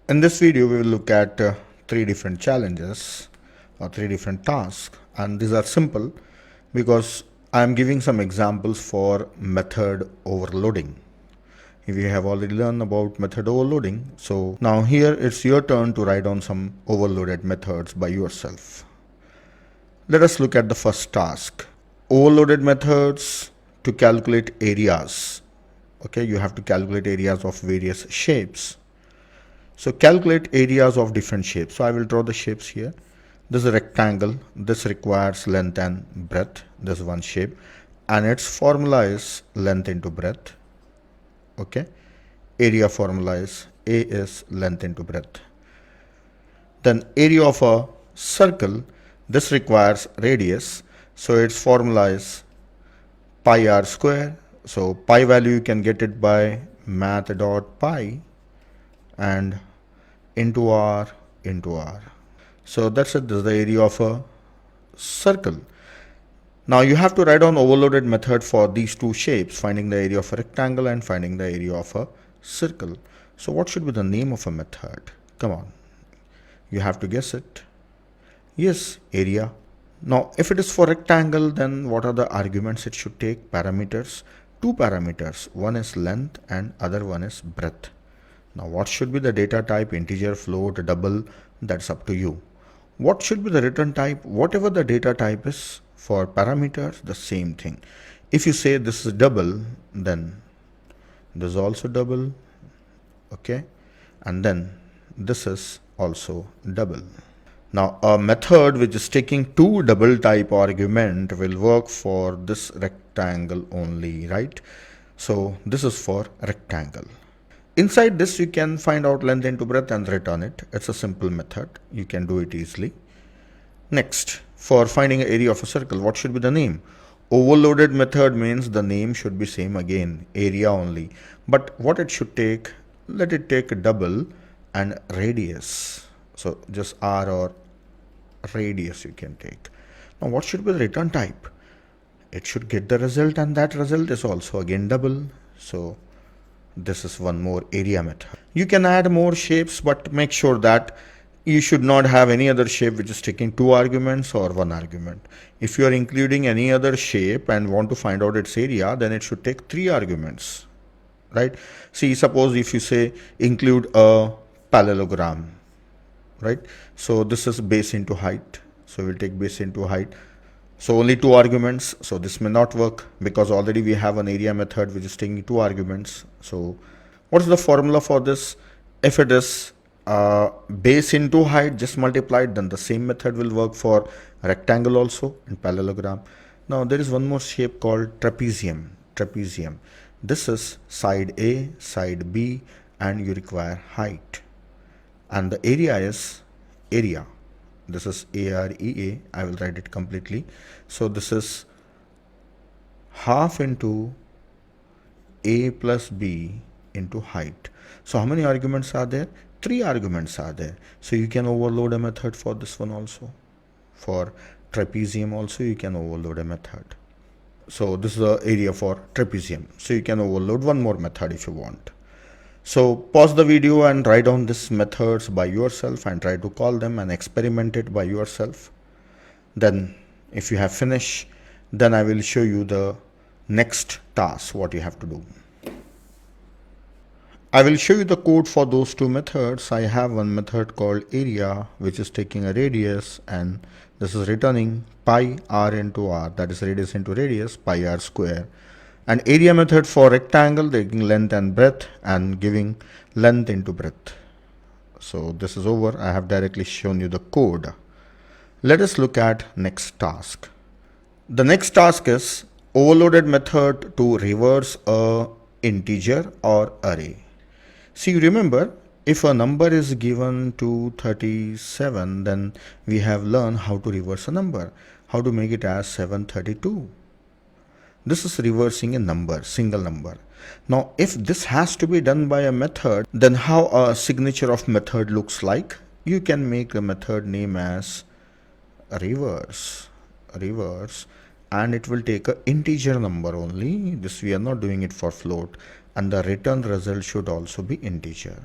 In this video, we will look at three different challenges or three different tasks, and these are simple because I am giving some examples for method overloading. If you have already learned about method overloading, so now here it's your turn to write down some overloaded methods by yourself. Let us look at the first task. Overloaded methods to calculate areas. Okay, you have to calculate areas of various shapes. So calculate areas of different shapes. So I will draw the shapes here. This is a rectangle. This requires length and breadth. This is one shape. And its formula is length into breadth. Okay. Area formula is A is length into breadth. Then area of a circle. This requires radius. So its formula is pi r square. So pi value you can get it by math.pi and into r into r. So that's it. This is the area of a circle. Now you have to write down overloaded method for these two shapes, finding the area of a rectangle and finding the area of a circle. So what should be the name of a method? Come on. You have to guess it. Yes, area. Now if it is for rectangle, then what are the arguments it should take? Parameters. Two parameters. One is length and other one is breadth. Now what should be the data type? Integer, float, double? That's up to you. What should be the return type? Whatever the data type is. For parameters, the same thing. If you say this is double, then this is also double. Okay. And then this is also double. Now a method which is taking two double type argument will work for this rectangle only, right? So this is for rectangle. Inside this you can find out length into breadth and return it. It's a simple method. You can do it easily. Next, for finding an area of a circle, what should be the name? Overloaded method means the name should be same again, area only. But what it should take, let it take double and radius. So just r or radius you can take. Now what should be the return type? It should get the result, and that result is also again double. So this is one more area method. You can add more shapes, but make sure that you should not have any other shape which is taking two arguments or one argument. If you are including any other shape and want to find out its area, then it should take three arguments, right? See, suppose if you say include a parallelogram, right? So this is base into height. So we'll take base into height. So only two arguments. So this may not work because already we have an area method which is taking two arguments. So what is the formula for this? If it is base into height just multiplied, then the same method will work for rectangle also and parallelogram. Now there is one more shape called trapezium. Trapezium. This is side A, side B, and you require height. And the area is area. This is area. I will write it completely. So this is half into A plus B into height. So how many arguments are there? Three arguments are there. So you can overload a method for this one also. For trapezium also you can overload a method. So this is the area for trapezium. So you can overload one more method if you want. So pause the video and write down these methods by yourself and try to call them and experiment it by yourself. Then if you have finished, then I will show you the next task, what you have to do. I will show you the code for those two methods. I have one method called area, which is taking a radius, and this is returning pi r into r, that is radius into radius, pi r square. An area method for rectangle, taking length and breadth and giving length into breadth. So this is over. I have directly shown you the code. Let us look at next task. The next task is overloaded method to reverse a integer or array. See, remember, if a number is given to 37, then we have learned how to reverse a number, how to make it as 732. This is reversing a number, single number. Now, if this has to be done by a method, then how a signature of method looks like? You can make the method name as reverse, and it will take an integer number only. This we are not doing it for float, and the return result should also be integer.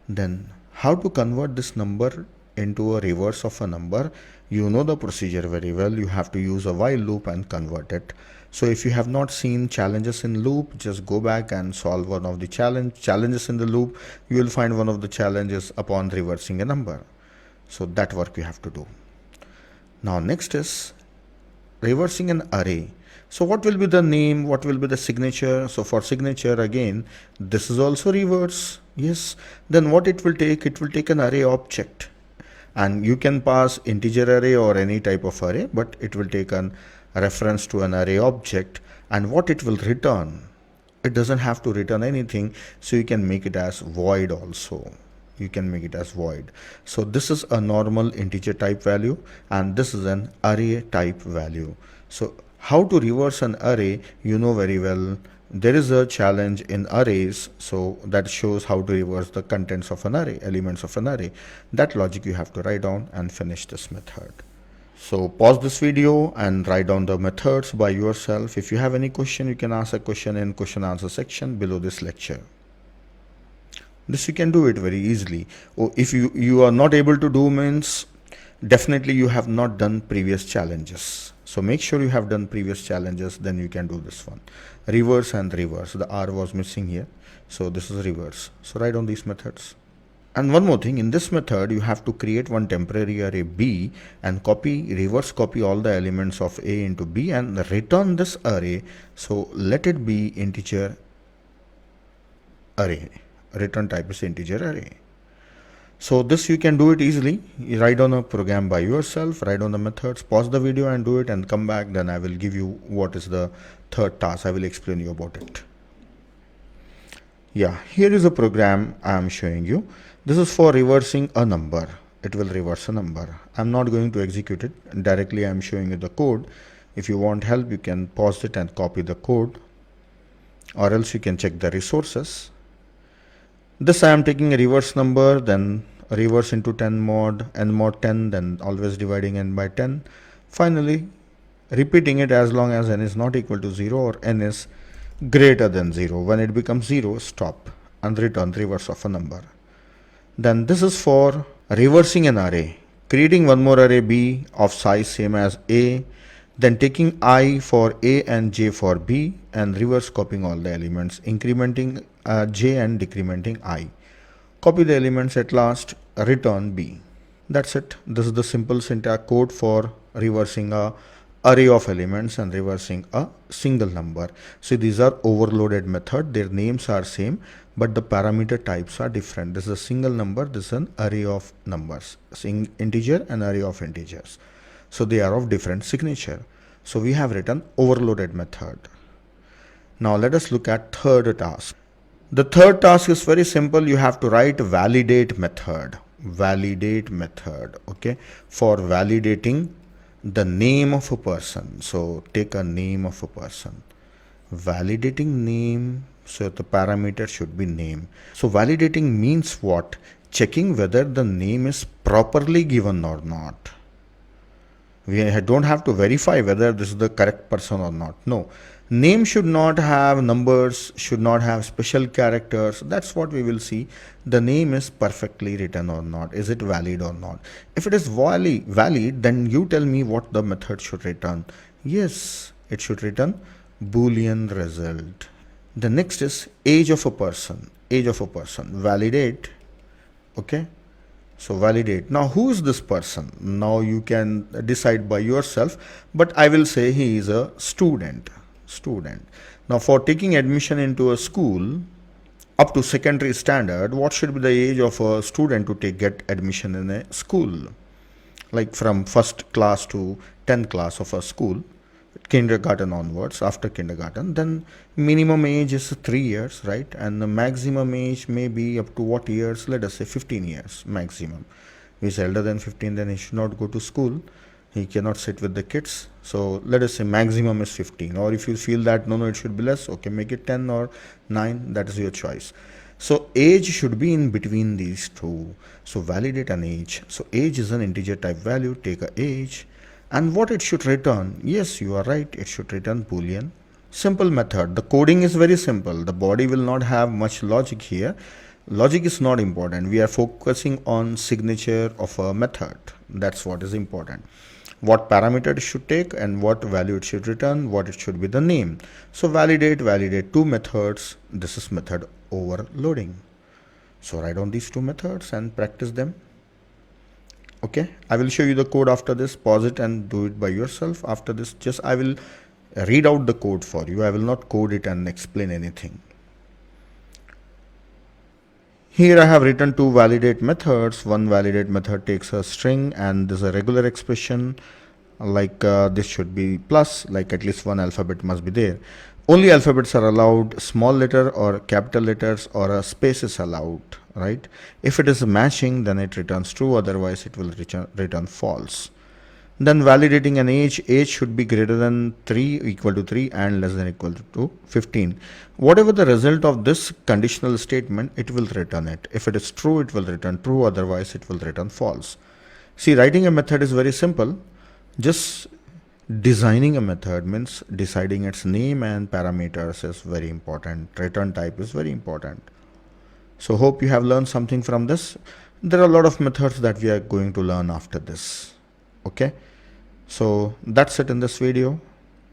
Then How to convert this number into a reverse of a number? You know the procedure very well. You have to use a while loop and convert it. So if you have not seen challenges in loop, just go back and solve one of the challenges in the loop. You will find one of the challenges upon reversing a number. So that work you have to do. Now next is reversing an array. So what will be the name, what will be the signature? So for signature, again, this is also reverse. Yes. Then what it will take an array object, and you can pass integer array or any type of array, but it will take a reference to an array object. And what it will return, it doesn't have to return anything, so you can make it as void also. You can make it as void. So this is a normal integer type value, and this is an array type value. So how to reverse an array, you know very well. There is a challenge in arrays, so that shows how to reverse the contents of an array, elements of an array. That logic you have to write down and finish this method. So pause this video and write down the methods by yourself. If you have any question, you can ask a question in question answer section below this lecture. This you can do it very easily. Or if you are not able to do, means definitely you have not done previous challenges. So make sure you have done previous challenges, then you can do this one. Reverse and reverse. The R was missing here. So this is reverse. So write down these methods. And one more thing, in this method, you have to create one temporary array B and reverse copy all the elements of A into B and return this array. So let it be integer array. Return type is integer array. So this you can do it easily. You write down a program by yourself, write down the methods, pause the video and do it, and come back. Then I will give you what is the third task. I will explain you about it. Yeah, here is a program I am showing you. This is for reversing a number. It will reverse a number. I'm not going to execute it. Directly I am showing you the code. If you want help, you can pause it and copy the code, or else you can check the resources. This I am taking a reverse number, then reverse into 10 mod, n mod 10, then always dividing n by 10. Finally, repeating it as long as n is not equal to 0 or n is greater than 0. When it becomes 0, stop and return the reverse of a number. Then this is for reversing an array, creating one more array B of size same as A, then taking I for A and J for B and reverse copying all the elements, incrementing J and decrementing I. Copy the elements at last, return B. That's it. This is the simple syntax code for reversing a array of elements and reversing a single number. So these are overloaded method. Their names are same, but the parameter types are different. This is a single number. This is an array of numbers. Integer and array of integers. So they are of different signature. So we have written overloaded method. Now let us look at third task. The third task is very simple. You have to write validate method. Validate method. Okay. For validating the name of a person. So take a name of a person. Validating name. So the parameter should be name. So validating means what? Checking whether the name is properly given or not. We don't have to verify whether this is the correct person or not. No. Name should not have numbers, should not have special characters. That's what we will see. The name is perfectly written or not. Is it valid or not? If it is valid, then you tell me what the method should return. Yes, it should return Boolean result. The next is age of a person. Age of a person. Validate. Okay. So validate. Now who is this person? Now you can decide by yourself, but I will say he is a student. Now for taking admission into a school up to secondary standard, what should be the age of a student to get admission in a school? Like from first class to 10th class of a school, kindergarten onwards, after kindergarten, then minimum age is 3 years, right? And the maximum age may be up to what years? Let us say 15 years maximum. If he is elder than 15, then he should not go to school. He cannot sit with the kids. So let us say maximum is 15. Or if you feel that no, it should be less, okay, make it 10 or 9. That is your choice. So age should be in between these two. So validate an age. So age is an integer type value. Take a age. And what it should return? Yes, you are right. It should return Boolean. Simple method. The coding is very simple. The body will not have much logic here. Logic is not important. We are focusing on signature of a method. That's what is important. What parameter it should take and what value it should return, what it should be the name. So validate two methods. This is method overloading. So write down these two methods and practice them. Okay, I will show you the code after this. Pause it and do it by yourself. After this, just I will read out the code for you. I will not code it and explain anything. Here I have written two validate methods. One validate method takes a string and this is a regular expression like this should be plus, like at least one alphabet must be there. Only alphabets are allowed, small letter or capital letters or a space is allowed, right? If it is matching, then it returns true, otherwise it will return false. Then validating an age should be greater than 3, equal to 3 and less than equal to 15. Whatever the result of this conditional statement, it will return it. If it is true, it will return true, otherwise it will return false. See, writing a method is very simple. Just designing a method means deciding its name and parameters is very important. Return type is very important. So hope you have learned something from this. There are a lot of methods that we are going to learn after this. Okay. So that's it in this video.